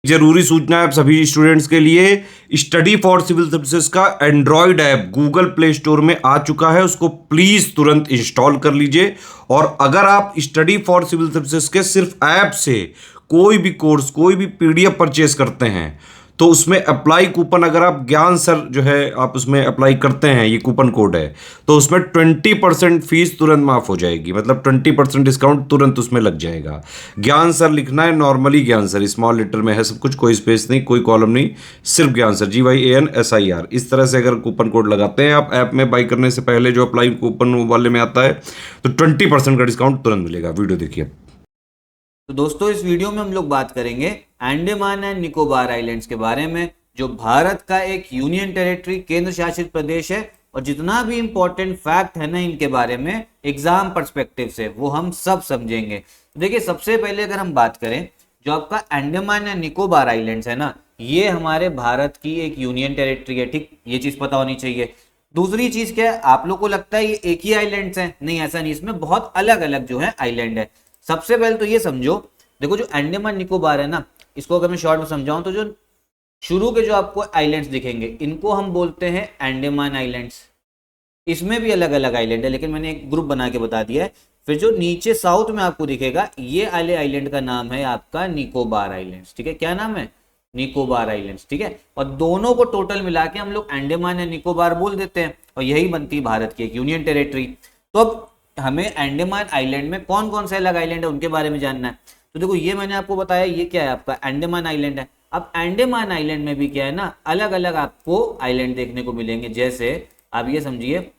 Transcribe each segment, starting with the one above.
जरूरी सूचना है आप सभी स्टूडेंट्स के लिए, स्टडी फॉर सिविल सर्विसेज का Android app Google play store में आ चुका है, उसको प्लीज तुरंत इंस्टॉल कर लीजिए। और अगर आप स्टडी फॉर सिविल सर्विसेज के सिर्फ ऐप से कोई भी कोर्स, कोई भी पीडीएफ परचेस करते हैं तो उसमें अप्लाई कूपन, अगर आप ज्ञान सर जो है आप उसमें अप्लाई करते हैं, ये कूपन कोड है, तो उसमें 20% फीस तुरंत माफ हो जाएगी, मतलब 20% डिस्काउंट तुरंत उसमें लग जाएगा। ज्ञान सर लिखना है, नॉर्मली ज्ञान सर स्मॉल लेटर में है सब कुछ, कोई स्पेस नहीं, कोई कॉलम नहीं, सिर्फ ज्ञान सर, GYANSIR। इस तरह से अगर कूपन कोड लगाते हैं आप ऐप में बाई करने से पहले, जो अप्लाई कूपन वाले में आता है, तो 20% का डिस्काउंट तुरंत मिलेगा। वीडियो देखिए। तो दोस्तों इस वीडियो में हम लोग बात करेंगे अंडमान एंड निकोबार आइलैंड्स के बारे में, जो भारत का एक यूनियन टेरिटरी, केंद्र शासित प्रदेश है। और जितना भी इंपॉर्टेंट फैक्ट है ना इनके बारे में एग्जाम पर्सपेक्टिव से, वो हम सब समझेंगे। तो देखिए, सबसे पहले अगर हम बात करें, जो आपका अंडमान एंड निकोबार आइलैंड्स है ना, ये हमारे भारत की एक यूनियन टेरिटरी है। ठीक, ये चीज पता होनी चाहिए। दूसरी चीज क्या है, आप लोग को लगता है ये एक ही आइलैंड्स हैं? नहीं, ऐसा नहीं, इसमें बहुत अलग अलग जो है आइलैंड है। सबसे पहले तो ये समझो, देखो जो अंडमान निकोबार है ना, इसको अगर मैं शॉर्ट में समझाऊं तो जो शुरू के जो आपको आइलैंड्स दिखेंगे इनको हम बोलते हैं अंडमान आइलैंड्स। इसमें भी अलग अलग आइलैंड है, लेकिन मैंने एक ग्रुप बना के बता दिया है। फिर जो नीचे साउथ में आपको दिखेगा, ये वाले आइलैंड का नाम है आपका निकोबार आइलैंड्स। ठीक है, क्या नाम है? निकोबार आइलैंड्स। ठीक है, और दोनों को टोटल मिला के हम लोग अंडमान या निकोबार बोल देते हैं, और यही बनती है भारत की एक यूनियन टेरिटरी। तो अब हमें अंडमान आइलैंड में कौन कौन से अलग आइलैंड है उनके बारे में जानना है। तो देखो, ये मैंने आपको बताया, ये क्या है आपका अंडमान आइलैंड है। अब अंडमान आइलैंड में भी क्या है ना, अलग अलग आपको आइलैंड देखने को मिलेंगे। जैसे आप ये समझिए,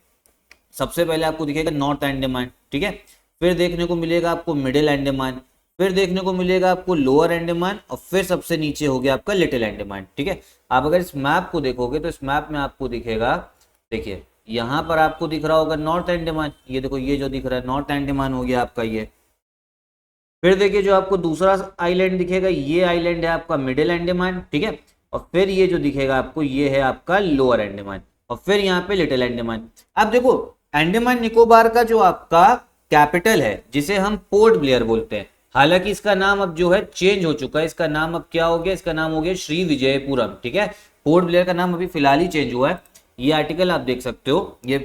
सबसे पहले आपको दिखेगा नॉर्थ अंडमान, ठीक है, फिर देखने को मिलेगा आपको मिडिल अंडमान, फिर देखने को मिलेगा आपको लोअर अंडमान, और फिर सबसे नीचे हो गया आपका लिटिल अंडमान। ठीक है, आप अगर इस मैप को देखोगे तो इस मैप में आपको दिखेगा, देखिए यहां पर आपको दिख रहा होगा नॉर्थ अंडमान, ये देखो ये जो दिख रहा है नॉर्थ अंडमान हो गया आपका ये। फिर देखिए जो आपको दूसरा आइलैंड दिखेगा, ये आइलैंड है आपका मिडिल अंडमान, ठीक है, और फिर ये जो दिखेगा आपको, ये है आपका लोअर अंडमान, और फिर यहाँ पे लिटिल अंडमान। अब देखो, अंडमान निकोबार का जो आपका कैपिटल है, जिसे हम पोर्ट ब्लेयर बोलते हैं, हालांकि इसका नाम अब जो है चेंज हो चुका है। इसका नाम अब क्या हो गया? इसका नाम हो गया श्री विजयपुरम। ठीक है, पोर्ट ब्लेयर का नाम अभी फिलहाल ही चेंज हुआ है। ये आर्टिकल आप देख सकते हो, ये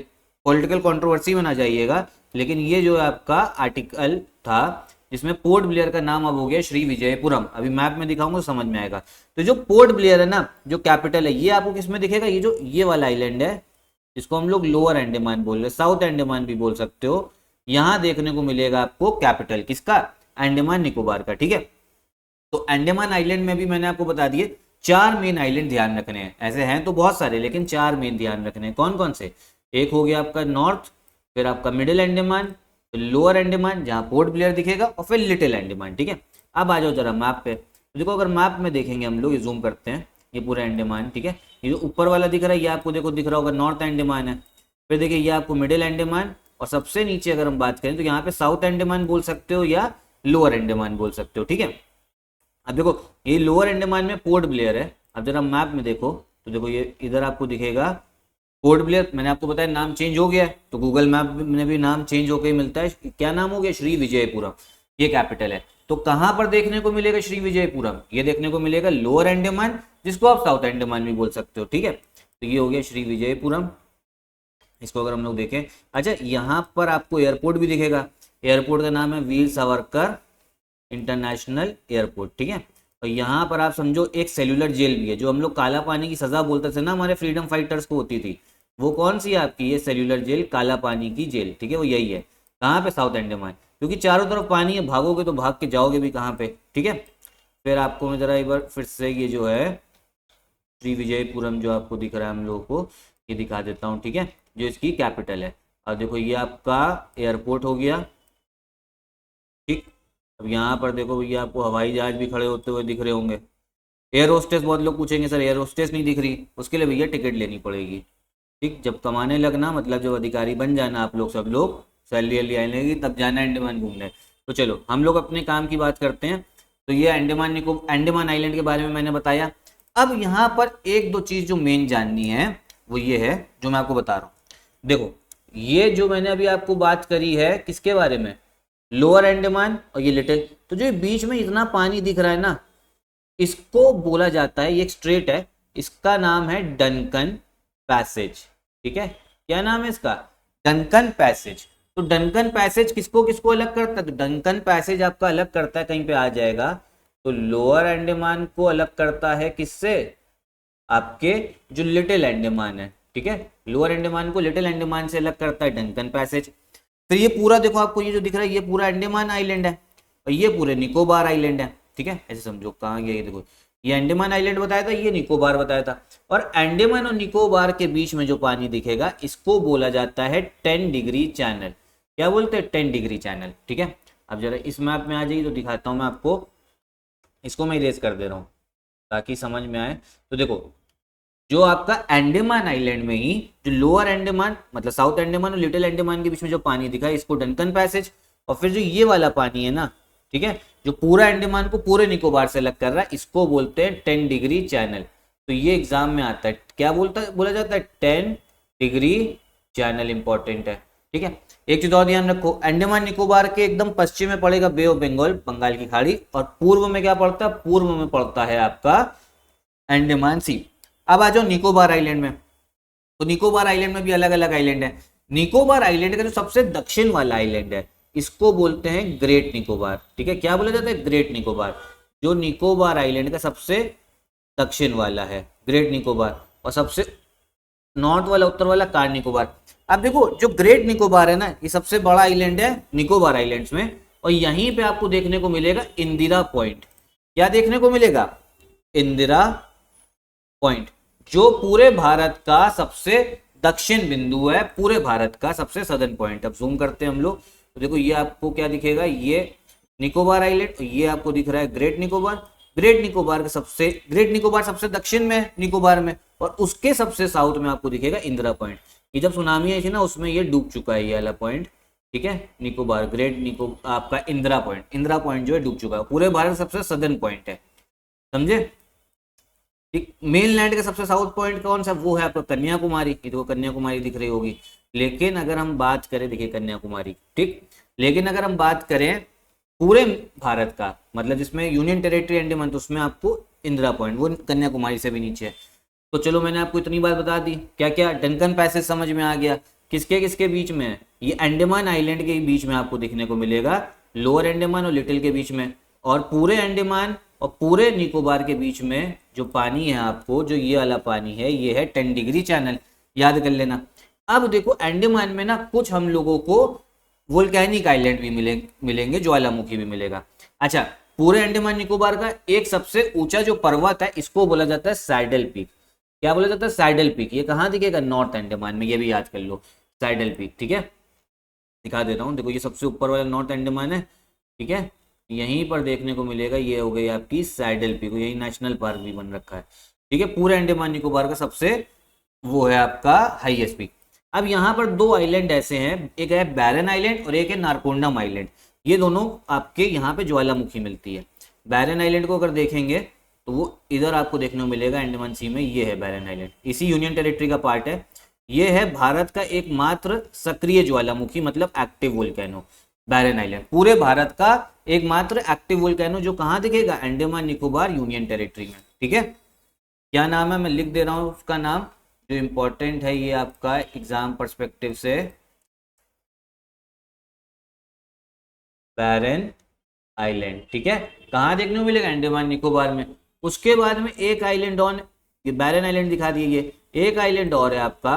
पॉलिटिकल कंट्रोवर्सी में ना जाइएगा, लेकिन ये जो आपका आर्टिकल था जिसमें पोर्ट ब्लेयर का नाम अब हो गया श्री विजयपुरम, अभी मैप में दिखाऊंगा तो समझ में आएगा। तो जो पोर्ट ब्लेयर है ना, जो कैपिटल है, ये आपको किसमें दिखेगा? ये जो ये वाला आइलैंड है, जिसको हम लोग लोअर अंडमान बोल रहे हैं, साउथ अंडमान भी बोल सकते हो, यहां देखने को मिलेगा आपको कैपिटल किसका? अंडमान निकोबार का। ठीक है, तो अंडमान आइलैंड में भी मैंने आपको बता दिए 4 मेन आइलैंड ध्यान रखने हैं। ऐसे हैं तो बहुत सारे, लेकिन 4 मेन ध्यान रखने हैं। कौन कौन से? एक हो गया आपका नॉर्थ, फिर आपका मिडिल अंडमान, फिर लोअर अंडमान जहां पोर्ट ब्लेयर दिखेगा, और फिर लिटिल अंडमान। ठीक है, अब आ जाओ जरा मैप पे। तो देखो, अगर मैप में देखेंगे हम लोग, ये जूम करते हैं, ये पूरा अंडमान, ठीक है, ये जो ऊपर वाला दिख रहा है, ये आपको देखो दिख रहा होगा नॉर्थ अंडमान है। फिर देखिए ये आपको मिडिल अंडमान, और सबसे नीचे अगर हम बात करें तो यहाँ पे साउथ अंडमान बोल सकते हो या लोअर अंडमान बोल सकते हो। ठीक है, अब देखो ये लोअर अंडमान में पोर्ट ब्लेयर है। अब जरा मैप में देखो तो देखो, ये इधर आपको दिखेगा पोर्ट ब्लेयर। मैंने आपको बताया नाम चेंज हो गया है, तो गूगल मैप में भी नाम चेंज होकर ही मिलता है। क्या नाम हो गया? श्री विजयपुरम, ये कैपिटल है। तो कहां पर देखने को मिलेगा श्री विजयपुरम? ये देखने को मिलेगा लोअर अंडमान, जिसको आप साउथ अंडमान भी बोल सकते हो। ठीक है, तो ये हो गया श्री विजयपुरम। इसको अगर हम लोग देखें, अच्छा यहाँ पर आपको एयरपोर्ट भी दिखेगा। एयरपोर्ट का नाम है वीर सावरकर इंटरनेशनल एयरपोर्ट। ठीक है, और यहाँ पर आप समझो एक सेल्यूलर जेल भी है, जो हम लोग काला पानी की सजा बोलते थे ना, हमारे फ्रीडम फाइटर्स को होती थी, वो कौन सी है आपकी? ये सेल्यूलर जेल, काला पानी की जेल। ठीक है, वो यही है। कहाँ पे? साउथ अंडमान, क्योंकि चारों तरफ पानी है, भागोगे तो भाग के जाओगे भी कहाँ पे। ठीक है, फिर आपको मैं जरा एक बार फिर से ये जो है श्री विजयपुरम जो आपको दिख रहा है हम लोगों को, ये दिखा देता हूँ। ठीक है, जो इसकी कैपिटल है। और देखो ये आपका एयरपोर्ट हो गया। ठीक, अब यहाँ पर देखो भैया आपको हवाई जहाज भी खड़े होते हुए दिख रहे होंगे। एयर होस्टेस, बहुत लोग पूछेंगे सर एयर होस्टेस नहीं दिख रही, उसके लिए भैया टिकट लेनी पड़ेगी। ठीक, जब कमाने लगना, मतलब जब अधिकारी बन जाना आप लोग, सब लोग सैलरी वैलरी आने लगेगी, तब जाना अंडमान घूमने। तो चलो हम लोग अपने काम की बात करते हैं। तो ये अंडमान आइलैंड के बारे में मैंने बताया। अब यहाँ पर एक दो चीज जो मेन जाननी है वो ये है, जो मैं आपको बता रहा हूँ। देखो ये जो मैंने अभी आपको बात करी है, किसके बारे में? लोअर अंडमान और ये लिटिल। तो जो बीच में इतना पानी दिख रहा है ना, इसको बोला जाता है, ये एक स्ट्रेट है, इसका नाम है डनकन पैसेज। ठीक है, क्या नाम है इसका? Duncan passage. तो डनकन पैसेज किसको किसको अलग करता है? तो डनकन पैसेज आपका अलग करता है, कहीं पे आ जाएगा, तो लोअर अंडमान को अलग करता है किससे? आपके जो लिटिल अंडमान है। ठीक है, लोअर अंडमान को लिटिल अंडमान से अलग करता है डंकन पैसेज। फिर ये पूरा देखो, आपको ये जो दिख रहा है, ये पूरा अंडमान आइलैंड है और ये पूरे निकोबार आइलैंड है। ठीक है, ऐसे समझो, कहाँ गया ये देखो, ये अंडमान आइलैंड बताया था, ये निकोबार बताया था। और अंडमान और निकोबार के बीच में जो पानी दिखेगा इसको बोला जाता है 10 डिग्री चैनल। क्या बोलते हैं? 10 डिग्री चैनल। ठीक है, अब जरा इस मैप में आ जाइए तो दिखाता हूँ मैं आपको, इसको मैं इरेज कर दे रहा हूँ ताकि समझ में आए। तो देखो, जो आपका अंडमान आइलैंड में ही जो लोअर अंडमान मतलब साउथ अंडमान और लिटिल अंडमान के बीच में जो पानी दिखा है इसको डंकन पैसेज, और फिर जो ये वाला पानी है ना, ठीक है, जो पूरा अंडमान को पूरे निकोबार से अलग कर रहा है, इसको बोलते हैं 10 डिग्री चैनल। तो ये एग्जाम में आता है, क्या बोला जाता है? 10 डिग्री चैनल इंपॉर्टेंट है। ठीक है, एक चीज और ध्यान रखो, अंडमान निकोबार के एकदम पश्चिम में पड़ेगा बे ऑफ बंगाल, बंगाल की खाड़ी, और पूर्व में क्या पड़ता है? पूर्व में पड़ता है आपका अंडमान सी। अब आ जाओ निकोबार आइलैंड में, तो निकोबार आइलैंड में भी अलग अलग आइलैंड है। निकोबार आइलैंड का जो सबसे दक्षिण वाला आइलैंड है इसको बोलते हैं ग्रेट निकोबार। ठीक है, क्या बोला जाता है? ग्रेट निकोबार। जो निकोबार आइलैंड का सबसे दक्षिण वाला है ग्रेट निकोबार, और सबसे नॉर्थ वाला, उत्तर वाला कार निकोबार। अब देखो, जो ग्रेट निकोबार है ना, ये सबसे बड़ा आइलैंड है निकोबार आइलैंड्स में, और यहीं पे आपको देखने को मिलेगा इंदिरा पॉइंट। क्या देखने को मिलेगा? इंदिरा पॉइंट, जो पूरे भारत का सबसे दक्षिण बिंदु है, पूरे भारत का सबसे सदर्न पॉइंट। अब जूम करते हैं हम लोग, तो देखो ये आपको क्या दिखेगा? ये निकोबार आइलैंड, ये आपको दिख रहा है ग्रेट निकोबार। ग्रेट निकोबार सबसे दक्षिण में निकोबार में, और उसके सबसे साउथ में आपको दिखेगा इंदिरा पॉइंट। ये जब सुनामी आई थी ना, उसमें ये डूब चुका है ये वाला पॉइंट। ठीक है, निकोबार आपका इंदिरा पॉइंट जो है डूब चुका है, पूरे भारत सबसे सदर्न पॉइंट है, समझे? मेन लैंड का सबसे साउथ पॉइंट कौन सा? वो है आपका कन्याकुमारी। ये देखो कन्याकुमारी दिख रही होगी। लेकिन अगर हम बात करें, देखिए कन्याकुमारी, ठीक, लेकिन अगर हम बात करें पूरे भारत का, मतलब जिसमें यूनियन टेरिटरी अंडमान, तो उसमें आपको इंदिरा पॉइंट, वो कन्याकुमारी से भी नीचे है। तो चलो, मैंने आपको इतनी बात बता दी। क्या क्या? डंकन पैसेज समझ में आ गया, किसके किसके बीच में है? ये अंडमान आइलैंड के बीच में आपको देखने को मिलेगा, लोअर अंडमान और लिटिल के बीच में, और पूरे अंडमान और पूरे निकोबार के बीच में जो पानी है आपको, जो ये वाला पानी है, ये है 10 डिग्री चैनल, याद कर लेना। अब देखो, अंडमान में ना कुछ हम लोगों को वोल्केनिक आइलैंड भी मिलेंगे, ज्वालामुखी भी मिलेगा। अच्छा, पूरे अंडमान निकोबार का एक सबसे ऊंचा जो पर्वत है, इसको बोला जाता है सैडल पीक। क्या बोला जाता है? Saddle peak. ये कहाँ दिखेगा? नॉर्थ अंडमान में, ये भी याद कर लो, सैडल पीक। ठीक है, दिखा देता हूँ, देखो ये सबसे ऊपर वाला नॉर्थ अंडमान है। ठीक है, यहीं पर देखने को मिलेगा, ये हो गई आपकी सैडल पीक, यही नेशनल पार्क भी बन रखा है। ठीक है, पूरे अंडमान निकोबार का सबसे वो है आपका हाईएस्ट पीक। अब यहाँ पर दो आइलैंड ऐसे हैं, एक है बैरन आइलैंड और एक है नारकोंडम आइलैंड। ये दोनों आपके यहाँ पे ज्वालामुखी मिलती है। बैरन आइलैंड को अगर देखेंगे तो वो इधर आपको देखने को मिलेगा अंडमान सी में, ये है बैरन आइलैंड, इसी यूनियन टेरिटरी का पार्ट है। ये है भारत का एकमात्र सक्रिय ज्वालामुखी, मतलब एक्टिव वोल्केनो, बैरन आइलैंड। पूरे भारत का एकमात्र एक्टिव वोल्केनो जो कहाँ दिखेगा? अंडमान निकोबार यूनियन टेरिटरी में। ठीक है, क्या नाम है? मैं लिख दे रहा हूँ उसका नाम, जो इंपॉर्टेंट है ये आपका एग्जाम पर्सपेक्टिव से, बैरन आइलैंड। ठीक है, कहाँ देखने को मिलेगा? अंडमान निकोबार में। उसके बाद में एक आइलैंड ऑन, ये बैरन आइलैंड दिखा दिए, ये एक आइलैंड और है आपका,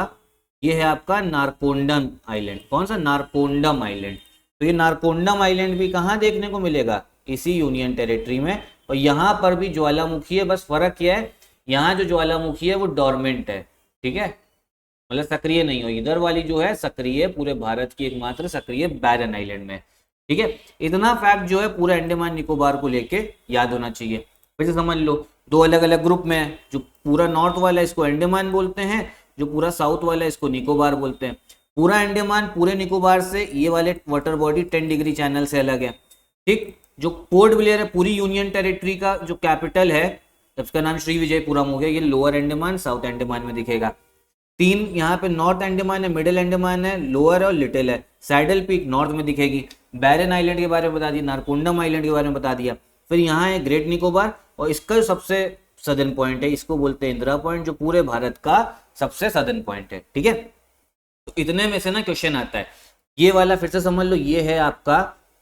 ये है आपका नारकोंडम आइलैंड। कौन सा? नारकोंडम आइलैंड। तो ये नारकोंडम आइलैंड भी कहाँ देखने को मिलेगा? इसी यूनियन टेरिटरी में। और यहाँ पर भी ज्वालामुखी है, बस फर्क क्या है, यहाँ जो ज्वालामुखी है वो डोरमेंट है। ठीक है, मतलब सक्रिय नहीं हो। इधर वाली जो है सक्रिय, पूरे भारत की एकमात्र सक्रिय बैरन आइलैंड में। ठीक है, इतना फैक्ट जो है पूरे अंडमान निकोबार को लेके याद होना चाहिए। वैसे समझ लो, दो अलग अलग ग्रुप में है। जो पूरा नॉर्थ वाला इसको अंडमान बोलते हैं, जो पूरा साउथ वाला इसको निकोबार बोलते हैं। पूरा अंडमान पूरे निकोबार से, ये वाले वाटर बॉडी 10 डिग्री चैनल से अलग है। ठीक, जो पोर्ट ब्लेयर है पूरी यूनियन टेरिटरी का जो कैपिटल है, उसका नाम श्रीविजयपुरम हो गया। ये लोअर अंडमान साउथ अंडमान में दिखेगा। तीन यहाँ पे नॉर्थ अंडमान है, मिडिल अंडमान है, लोअर और लिटिल है। सैडल पीक नॉर्थ में दिखेगी। बैरन आइलैंड के बारे में बता दिया, नारकोंडम आइलैंड के बारे में बता दिया। फिर यहाँ है ग्रेट निकोबार, और इसका जो सबसे सदर्न पॉइंट है इसको बोलते हैं इंदिरा पॉइंट, जो पूरे भारत का सबसे सदर्न पॉइंट है। ठीक है, तो इतने में से ना क्वेश्चन आता है। ये वाला फिर से समझ लो, ये है आपका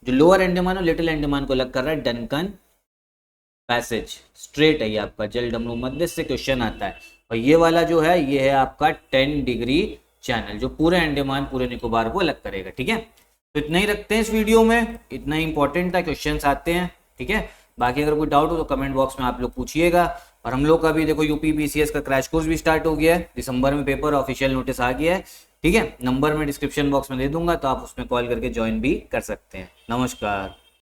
जो लोअर अंडमान और लिटिल अंडमान को अलग कर रहा है डनकन पैसेज, स्ट्रेट है ये आपका, जल डमरू मध्य से क्वेश्चन आता है। और ये वाला जो है ये है आपका 10 डिग्री चैनल, जो पूरे अंडमान पूरे निकोबार को अलग करेगा। ठीक है, तो इतना ही रखते हैं इस वीडियो में, इतना ही इंपॉर्टेंट था, क्वेश्चंस आते हैं। ठीक है, बाकी अगर कोई डाउट हो तो कमेंट बॉक्स में आप लोग पूछिएगा। और हम लोग का भी देखो यूपी पीसीएस का क्रैश कोर्स भी स्टार्ट हो गया है, दिसंबर में पेपर ऑफिशियल नोटिस आ गया है। ठीक है, नंबर मैं डिस्क्रिप्शन बॉक्स में दे दूंगा, तो आप उसमें कॉल करके ज्वाइन भी कर सकते हैं। नमस्कार।